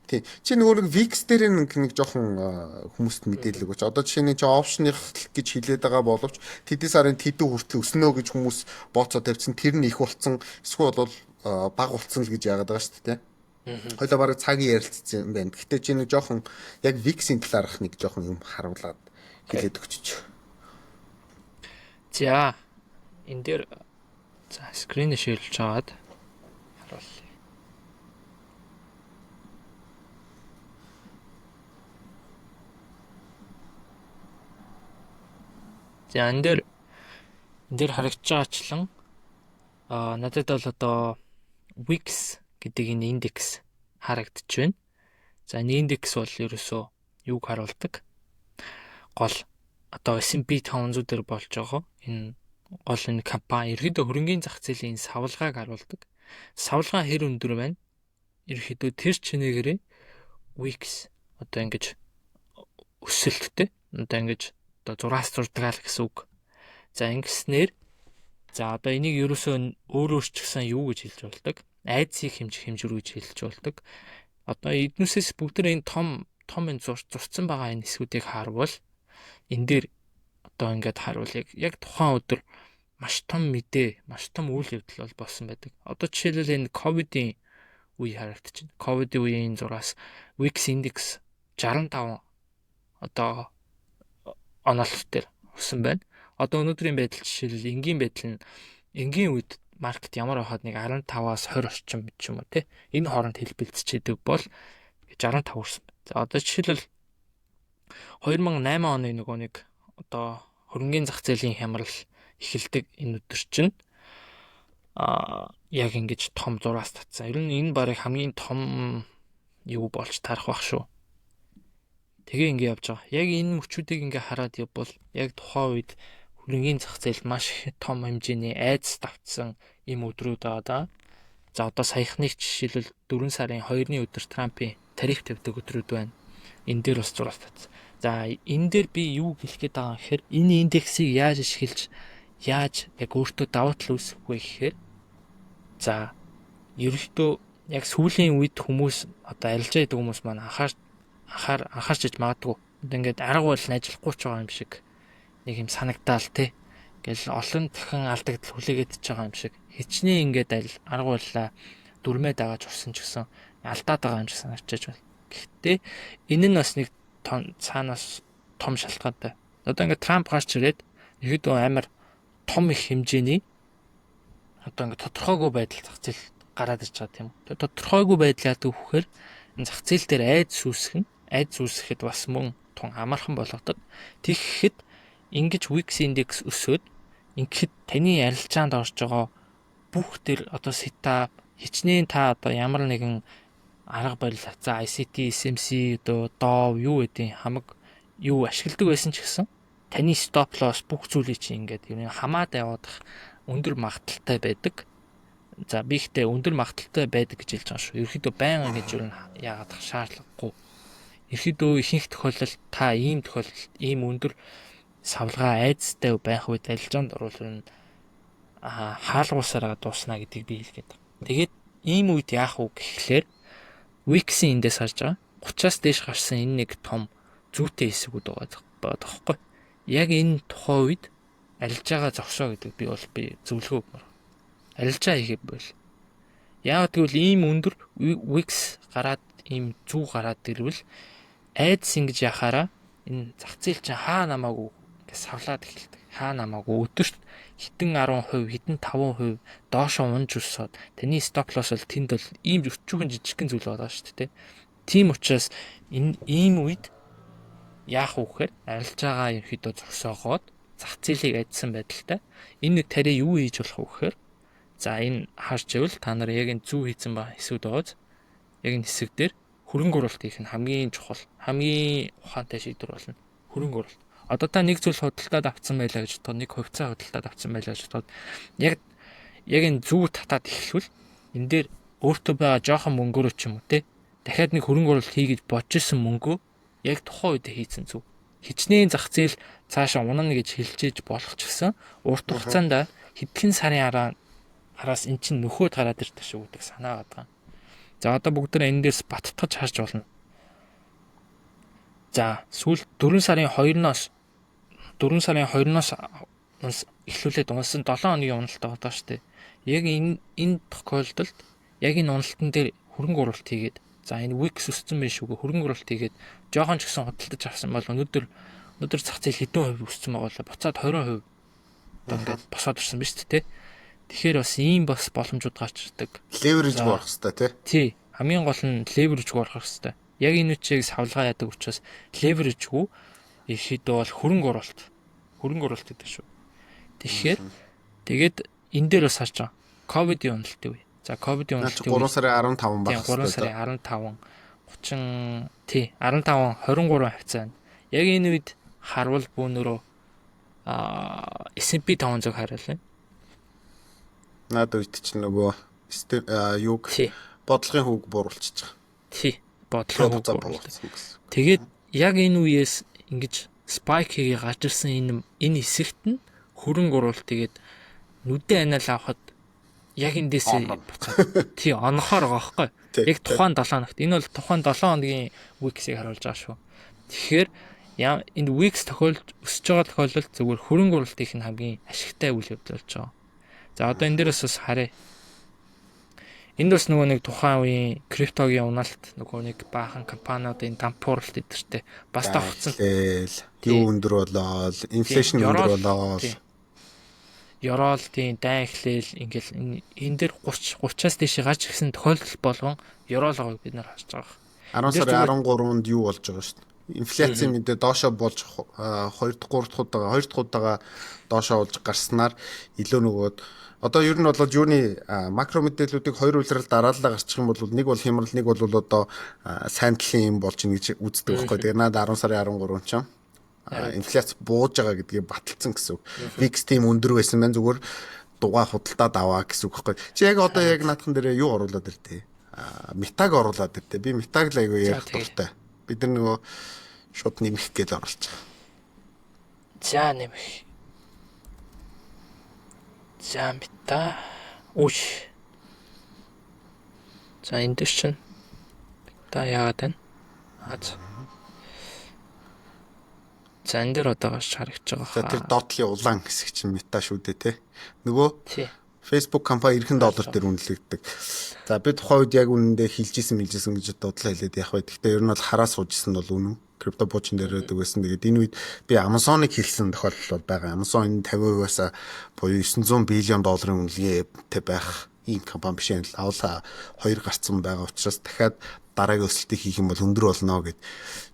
тий. Чи нөгөө нэг VIX дээр нэг жоохон хүмүүст мэдээлэл өгөөч. Одоо жишээ нь чи опшных гэж хэлээд байгаа боловч тэдний сарын тэдэн хүртэл өснө гэж хүмүүс бооцоо тавьсан. Тэр нь их болцсон. Эсвэл бол бага болцсон л гэж яагаад байгаа шүү дээ. Хойлоо бараг цагийн ярилцсан юм байна. Гэхдээ чи нэг жоохон яг VIX-ийн талаарх нэг жоохон юм харуулад хэлээд өгч. За энэ дээр за скрин шеэрлж аваад харуулъя. За энэ дээр харагдж байгаачлан надад бол одоо VIX гэдэг энэ индекс харагдаж байна. За энэ индекс бол ерөөсөө юуг харуулдаг? Гол одоо S&P 500 дээр болж байгаа энэ гол энэ компани ерөөдөө хөрөнгөний зах зээлийн савлгааг харуулдаг. Савлгаа хэр өндөр байна? Ерөөдөө тэр чинээгээр VIX одоо ингэж өсөлттэй. Одоо ингэж одоо зураас зурдаг л гэсэн үг. За ингэснээр за одоо энийг ерөөсөө өөрөө ч гэсэн юу гэж хэлж болдог? Айдсыг хэмжүүр гэж хэлж болдог. Одоо эднүсээс бүгд энэ том энэ зурцсан байгаа энэ хэсгүүдийг харвал энэ дээр одоо ингээд харуул яг тухайн өдөр маш том мэдээ, маш том үйл явдал бол болсон байдаг. Одоо жишээлбэл энэ ковидын үе харагдчихна. Ковидын үеийн зураас VIX индекс 65 одоо онолт дээр өссөн байна. Одоо өнөөдрийн байдал жишээлбэл энгийн үед маркет ямар байхад нэг 15-аас 20 орчим ч юм уу те. Энэ хооронд хэлбэлцчихэд бол 65 хүрсэн. За одоо жишээлбэл 2008 оны нөгөө нэг одоо хөрөнгөний зах зээлийн хямрал эхэлдэг энэ өдөр чинь яг ингэж том зураас татсан. Ер нь энэ барыг хамгийн том юу болж тарах байх шүү. Тэгээ ингэ явж байгаа. Яг энэ мөчүүдийг ингэ хараад явбал яг тухайн үед хөрөнгөний зах зээл маш том хэмжээний айдас давтсан ийм өдрүүд байгаа да. За одоо саяхныг жишээлбэл 4 сарын 2-ны өдөр Трампын тариф тавьдаг өдрүүд байна. Энэ дээр бас зураас татсан. За энэ дээр би юу хэлэх гээд байгаа юм гэхээр энэ индексийг яаж ашиглаж яаж яг өөртөө давуу тал үүсгэх вэ гэхээр за ерөнхийдөө яг сүүлийн үед хүмүүс одоо арилжаа гэдэг хүмүүс маань анхаарч иж магадгүй. Ингээд арга барил нь ажиллахгүй ч байгаа юм шиг нэг юм санагдаал те. Ингээл олон дахин алдагдал хүлээгээд ч байгаа юм шиг. Хичнээн ингээд арга барилаа дүрмээ дагааж урсан ч гэсэн алдаад байгаа юм шиг санагдчихж байна. Гэхдээ энэ нь бас нэг цаанаас том шалтгаантай. Одоо ингээд Трамп гарч ирээд ерөөдөө амар том их хэмжээний одоо ингээд тодорхойгүй байдал зах зээл гараад ирж байгаа тийм үү. Тэгээ тодорхойгүй байдал яадаг вэхээр энэ зах зээл дээр айдс үүсгэхэд бас мөн тун амархан болгодог. Тэгэхэд ингэж VIX индекс өсөөд ингээд таны арилжаанд орж байгаа бүх төр одоо сета хичнээн та одоо ямар нэгэн арга барил за ICT, SMC одоо DOV юу гэдэг хамаг юу ашигладаг байсан ч гэсэн таны stop loss бүх зүйлийг чинь ингээд юм хамаад яваадах өндөр магадaltaй байдаг. За би ихтэй өндөр магадaltaй байдаг гэж хэлж байгаа шүү. Ерөнхийдөө байнга гэж юу яагаад шаардлагагүй. Ерөнхийдөө ихэнх тохиолдолд та ийм тохиолдолд ийм өндөр савлгаа айдастай байх үед арилжаанд оруулах нь хаалгуусаараа дуусна гэдгийг би хэлгээд байна. Тэгээд ийм үед яах вэ гэхлээр VIX-ийн эндээс харж байгаа 30-аас дээш гарсан энэ нэг том зүйтэй хэсгүүд байгаа байхгүй. Яг энэ тухайн үед арилжаагаа зогсоо гэдэг би зөвлөгөө өгмөр. Арилжаа хийх бол. Яагаад гэвэл ийм өндөр VIX гараад ийм зүү гараад ирвэл айдас ингэж яхаараа энэ зах зээл чинь хаа намаагүй гэж савлаад эхэлдэг. Хаа намаагүй өдөрт хитэн 10%, хитэн 5% доошоо унж өссөд таны стоп лосс бол тэнд бол ийм өчүүхэн жижигхэн зүйл байгаа шүү дээ. Тийм учраас энэ ийм үед яах вэ гэхээр арилжаагаа ерөөхдөө зогсоогоод зах зээлийг адьсан байдалтай энэ нэг тариа юу хийж болох вэ гэхээр за энэ харж ивэл та нар яг энэ зүү хийцэн ба хэсүүд байгааз яг энэ хэсэг дээр хөрөнгө оруулалт хийх нь хамгийн чухал, хамгийн ухаантай шийдвэр болно. Хөрөнгө оруулалт. Одоо та нэг зүйл худалдаад авсан байлаа гэж бодоход нэг хувьцаа худалдаад авсан байлаа гэж бодоход яг энэ зүү татаад эхлэвэл энэ дээр өөртөө байгаа жоохон мөнгөөрөө ч юм уу те дахиад нэг хөрөнгө оруулалт хийж бодож исэн мөнгөө яг тухайн үед хийцэн зүг. Хичнээн зах зээл цаашаа унана гэж хэлжээж болох ч гэсэн урт хугацаанд хэдхэн сарын араас эн чинь нөхөд гараад ирдэг шүү гэдэг санаа гадаг. За одоо бүгдээ энэ дээрс баттгаж харж болно. За сүүл 4 сарын 2-ноос эхлүүлээд унсан 7 хоногийн уналтаа байгаа шүү дээ. Яг энэ тохиолдолд яг энэ уналтан дээр хөрөнгө оруулалт хийгээд за энэ Wix өссөн байх шүү. Хөрөнгө оруулалт хийгээд жоохон ч гэсэн худалдаж авсан бол өнөөдөр зах зээл хэдэн хувь өссөн байгаа бол буцаад 20% одоо ингээд босоод ирсэн биз дээ. Тэгэхээр бас ийм бас боломжууд гарч ирдэг. Leverage болох хэрэгтэй тий. Хамгийн гол нь leverage болох хэрэгтэй. Яг энэ үчиг савлгаа яадаг учраас leverage-гүй ихэд бол хөрөнгө оруулалт гэдэг шүү. Тэгэхээр тэгээд энэ дээр бас харж байгаа. Ковидын уналтын үе. За ковидын уналтын 3 сарын 15 баг. 3 сарын 15 30 тий 15 23 хавцаа. Яг энэ үед харвал бүүнөрөө S&P 500 хараалаа. Наад үед чинь нөгөө юуг бодлогын хүүг бууруулчихж байгаа. Тий бодлогын хүүг бууруулсан. Тэгээд яг энэ үеэс ингэж spike хийгээ гарч ирсэн энэ хэсэгт нь хөрөнгө оруулалт тэгээд нүдэн анаал авахад яг эндээсээ буцаад тий онохоор байгаа байхгүй. Яг тухайн 7 хоногт энэ бол тухайн 7 хоногийн Wix-ийг харуулж байгаа шүү. Тэгэхээр энэ Wix өсөж байгаа тохиолдолд зөвхөн хөрөнгө оруулалт их нь хамгийн ашигтай үйл явдал болж байгаа. За одоо энэ дээрээс бас харъя. Энд бас нөгөө нэг тухайн үеийн криптогийн унаалт нөгөө нэг баахан компаниудын дампууралт идэртэй бас давхцсан. Юу өндөр болоо, инфляшн өндөр болоо. Ёроолтын дай эхлээл ингээл энэ дээр 30-аас дээш гарч ирсэн тохиолдол болгон ёроолгоог бид нар харж байгаа. 10 сарын 13-нд юу болж байгаа шүү дээ. Инфляцийн мэдээ доошоо болж 2 дахь удаага доошоо болж гарснаар илүү нөгөөд одоо ер нь бол юуны макро мэдээллүүдийг хоёр улирал дараалал гарчих юм бол нэг бол хямрал, нэг бол одоо сайн талын юм болж ийн гэж үздэг байхгүй. Тэгээ наад 10 сарын 13 ч инфляц бууж байгаа гэдгийг баталсан гэсэн үг. Wix тийм өндөр байсан байна, зүгээр дугаа худалдаад аваа гэсэн үг байхгүй. Чи яг одоо яг наадхан дээр юу оруулаад иртээ? Метаг оруулаад иртээ. Би метаг л айгүй ярих дуртай. Бид нар нөгөө шууд нэмэх гээд оруулж байгаа. За нэмэх. За мета. Үш. За энэ дэш чинь мета яагаад байна? За энэ дээр одоо гарч харагдаж байгаа хаа. Тэр доотлын улаан хэсэг чинь мета шүү дээ те. Нөгөө Facebook компани $90 дээр үнэлэгддэг. За би тухайн үед яг үнэндээ хилжсэн гэж бодлоо хэлээд яг бай. Гэхдээ ер нь бол хараа суужсэн бол үнэн. Крипто буучин дээр байдаг байсан. Тэгээд энэ үед би Amazon-ыг хэлсэн тохиолдол бол байгаа. Amazon энэ 50%-аас буюу $900 billion үнэлгээтэй байх ийм компани биш юм л авла 2 гарцсан байгаа учраас дахиад дараагийн өсөлтийг хийх юм бол өндөр болно гэд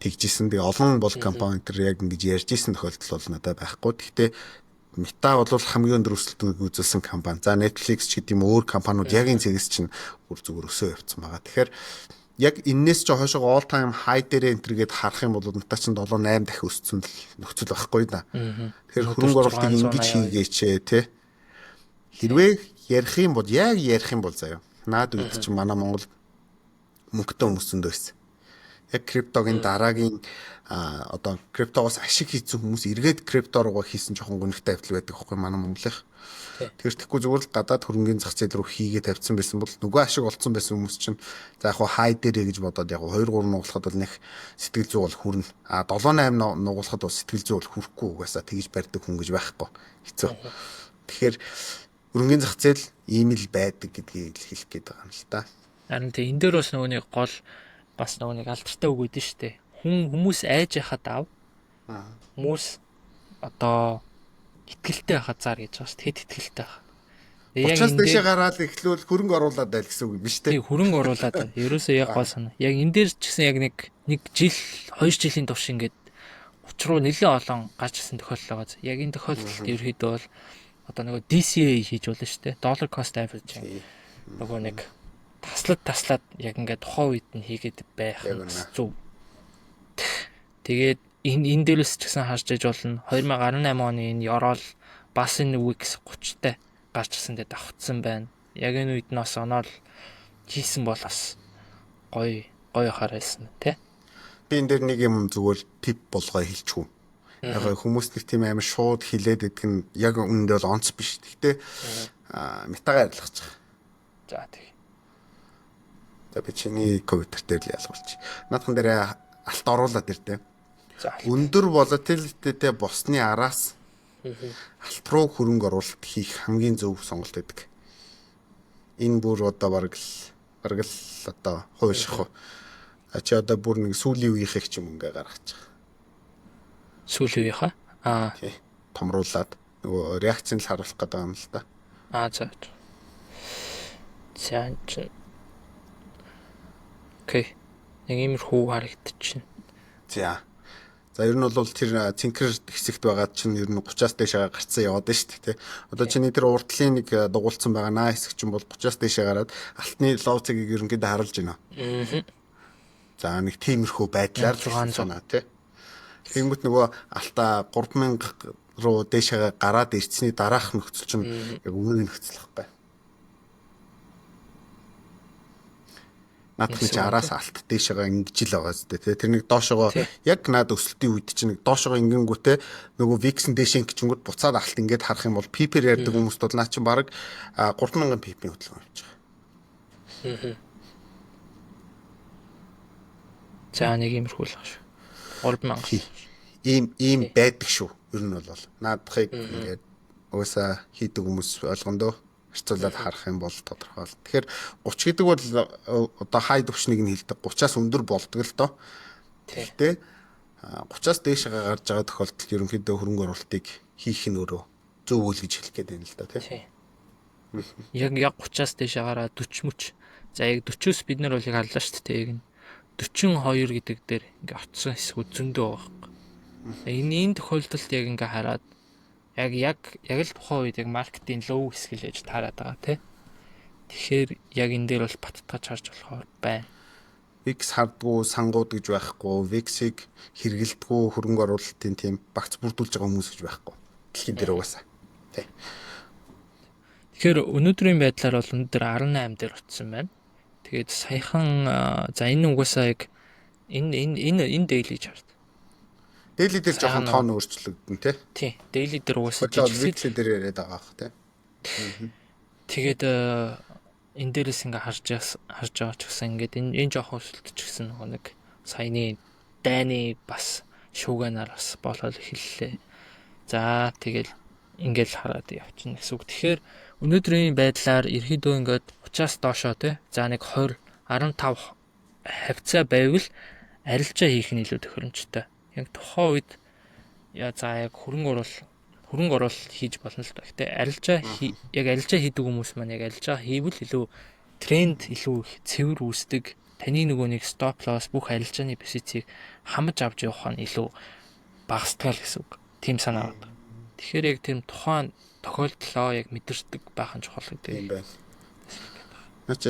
тэгжсэн. Тэгээ олон бол компани тэр яг ингэж ярьж исэн тохиолдол бол надад байхгүй. Гэхдээ Meta бол хамгийн өндөр өсөлтийг үзүүлсэн компани. За Netflix ч гэдэг юм өөр компаниуд яг энэ цэгс чинь бүр зүгээр өсөө явцсан байгаа. Тэгэхээр яг энэс ч хойшоо all time high дээр энтергээд харах юм бол Meta чинь 7-8 дахин өссөн нөхцөл байхгүй да. Тэгэхээр хөрөнгө оруулалтыг ингэж хийгээч те. Хэрвээ ярих юм бол заяа. Наад үед чинь манай Монгол мөнгөтэй хүмүүсэнд байсан. Яг криптогийн дараагийн одоо криптогоос ашиг хийсэн хүмүүс эргээд крипто руугаа хийсэн жоохон гонигтай явдал байдаг байхгүй манай Монголынх. Тэгэхээр тэгэхгүй зүгээр л гадаад хөрөнгөний зах зээл рүү хийгээд тавьсан байсан бол нөгөө ашиг олцсон байсан хүмүүс чинь за яг хай дээрээ гэж бодоод яг 2-3 нугалахад бол нэг сэтгэл зүй бол хүрнэ. 7-8 нугалахад бол сэтгэл зүй бол хүрэхгүй угаасаа тэгж барьдаг хүн гэж байхгүй. Хэцүү. Тэгэхээр хөрөнгөний зах зээл ийм л байдаг гэдгийг хэлэх гээд байгаа юм л та. Харин тэ энэ дээр бас нөгөө нэг гол бас нөгөө нэг алдартай үг өгдөн штэ. Хүмүүс айж яхад хүмүүс одоо итгэлтэй байхад зар гэж байгаа штэ. Хэд итгэлтэй байх. Яг энэ дэшээ гараад эхлүүл хөрөнгө оруулаад байл гэсэн үг юм биш үү? Тий, хөрөнгө оруулаад. Ерөөсөө яг гол санаа. Яг энэ дээр ч гэсэн яг нэг жил 2 жилийн турш ингээд 30 руу нэлээд олон гарч ирсэн тохиолдол байгаа. Яг энэ тохиолдолд ерөөхдөө бол одоо нөгөө DCA хийж болно штэ. Dollar cost average. Нөгөө нэг таслаад яг ингээд тухайн үед нь хийгээд байх зүг. Тэгээд энэ дээрээс ч гэсэн харж иж болно. 2018 оны энэ ёроол бас энэ Wix 30-тай гарч ирсэндээ давхцсан байна. Яг энэ үед нь бас оноо хийсэн бол бас гоё харайсан тий. Би энэ дээр нэг юм зүгээр тип болгоо хэлчихв. Яг хүмүүс нэг тийм амар шууд хилээд идэх нь яг үнэндээ бол онц биш. Гэхдээ метагаар арилгаж байгаа. За тий. За би чиний компьютер дээр л ялгуулчих. Наадхан дээр алт оруулаад ирдэ. За. Өндөр volatilityтэй босны араас алт руу хөрөнгө оруулалт хийх хамгийн зөв сонголт гэдэг. Энэ бүр одоо бараг л одоо хувьших. Чи одоо бүр нэг сүүлийн үеийнхээ ч юм ингээ гаргаж байгаа. Сүүлийн үеийнхаа. Тий. Томруулаад нөгөө реакцийг л харуулах гэдэг юм л да. За. За. Окей. Нэг иймэрхүү харагдчихна. За. За ер нь бол тэр цинкэр хэсэгт байгаа чинь ер нь 30-аас дээшээ гарцсан яваад байна шүү дээ, тий. Одоо чиний тэр урдлын нэг дугуулсан байгаа наа хэсэг чинь бол 30-аас дээшээ гараад алтны лов цагийг ерөнхийдөө харуулж байна. За нэг тиймэрхүү байдлаар санаа тий. Тэнгүүт нөгөө алтаа 3000 руу дээшээ гараад ирсний дараах нөхцөл чинь яг өмнө нөхцөл байхгүй. Наадах чи араас алт дээшээгаа ингэж л байгаа зү тэ. Тэр нэг доошогоо яг наад өсөлтийн үед чинь нэг доошогоо ингэнгүүтээ нөгөө виксэн дээшээ гिचэнгүүд буцаад алт ингээд харах юм бол пипер ярьдаг хүмүүст бол наа чинь баг 3000 пипийн хөдөлгөөн явж байгаа. За нэг иймэрхүү л байгаа шүү. 3000. Ийм байдаг шүү. Ер нь бол наадахыг ингээд уусаа хийдэг хүмүүс ойлгондоо харьцуулаад харах юм бол тодорхой. Тэгэхээр 30 гэдэг бол одоо хай төвшнийг нь хэлдэг. 30-аас өндөр болдог л доо. Тэгтээ 30-аас дээш гарч байгаа тохиолдолд ерөнхийдөө хөрөнгө оруулалтыг хийх нь өөрөө зөв үйл гэж хэлэх гээд байна л да тий. Яг 30-аас дээш гараад 40 мөч. За яг 40-оос бид нар бол яг харлаа шүү дээ. Яг 42 гэдэг дээр ингээ оцсон хэсгүүд зөндөө байгаа. Энэ тохиолдолд яг ингээ хараад яг л тухайн үед яг маркетинг лоу хэсгэл ээж таарад байгаа тий. Тэгэхээр яг энэ дээр бол баттгаж харж болохоор байна. Викс хардгуу сангууд гэж байхгүй, виксийг хэрэгэлдэггүй хөрөнгө оруулалтын тийм багц бүрдүүлж байгаа хүмүүс гэж байхгүй. Дэлхийн дээр угаасаа. Тий. Тэгэхээр өнөөдрийн байдлаар бол өнөөдөр 18 дээр утсан байна. Тэгээд саяхан за энэ угаасаа яг энэ daily chart. Daily дээр жоохон тоон өөрчлөгдөн тий. Тий. Daily дээр угаасаа жижиг дээр яриад байгаа ах тий. Тэгээд энэ дээрээс ингээ харж байгаа ч гэсэн ингээд энэ жоохон өсөлтч гэсэн нэг саяны дайны бас шууганаар бас болоод эхэллээ. За тэгэл ингээл хараад явчихна гэсэн үг. Тэгэхээр өнөөдрийн байдлаар ерөөдөө ингээд 30-аас доошоо тий. За нэг 20 15 хавцаа байвал арилжаа хийх нь илүү тохиромжтой. Яг тухайн үед за яг хөрөнгө оруулалт хийж болно л доо. Гэтэ арилжаа хийдэг хүмүүс маань яг арилжаа хийвэл илүү тренд илүү их цэвэр үүсдэг. Таны нөгөө нэг стоп лосс бүх арилжааны позицийг хамж авч явах нь илүү багасдаг л гэсэн үг. Тим санаа байна. Тэгэхээр яг тийм тухайн тохиолдлоо яг мэдэрдэг байх нь чухал гэдэг юм байна.